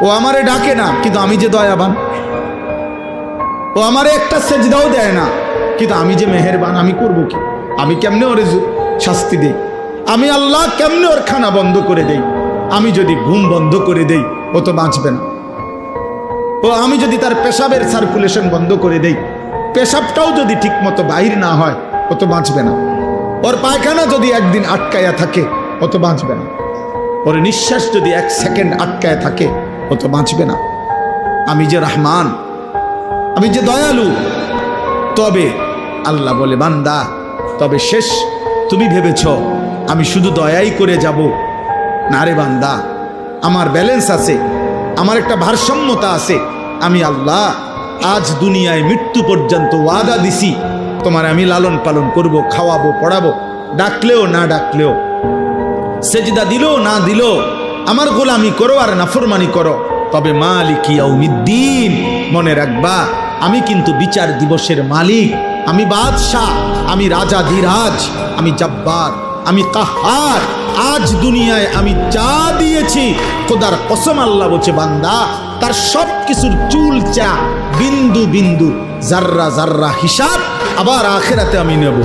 ও আমারে ডাকে না, কিন্তু আমি যে দয়াবান। ও আমারে একটা সেজদাও দেয় না, কিন্তু আমি যে মেহেরবান। আমি করব কি? আমি কেমনে ওরে শাস্তি দেই? আমি আল্লাহ কেমনে ওর খানা বন্ধ করে দেই? আমি যদি ঘুম বন্ধ করে দেই, ও তো বাঁচবে না। ও আমি যদি তার পেশাবের সার্কুলেশন বন্ধ করে দেই, পেশাবটাও যদি ঠিক মতো বাহির না হয়, ও তো বাঁচবে না। ওর পায়খানা যদি একদিন আটকায়া থাকে, ও তো বাঁচবে না। ওর নিঃশ্বাস যদি 1 সেকেন্ড আটকায় থাকে, ও তো বাঁচবে না। আমি যে রহমান, আমি যে দয়ালু। তবে আল্লাহ বলে, বান্দা তবে শেষ তুমি ভেবেছ আমি শুধু দয়াই করে যাব? না রে বান্দা, আমার ব্যালেন্স আছে, আমার একটা ভারসাম্যতা আছে। আমি আল্লাহ আজ দুনিয়ায় মৃত্যু পর্যন্ত ওয়াদা দিছি, তোমার আমি লালন পালন করব, খাওয়াবো, পড়াবো, ডাকলেও না ডাকলেও, সেজদা দিলেও না দিলেও আমার গোলামি করো আর নাফরমানি করো। তবে মালিক ইয়াউমিদ্দিন, মনে রাখবা আমি কিন্তু বিচার দিবসের মালিক, আমি বাদশাহ, আমি রাজা ধীরাজ, আমি জব্বার, আমি কাহার। আজ দুনিয়ায় আমি যা দিয়েছি, খোদার কসম আল্লাহ বলছে, বান্দা তার সব কিছুর চুলচা, বিন্দু বিন্দু, জাররা জাররা হিসাব আবার আখিরাতে আমি নেব।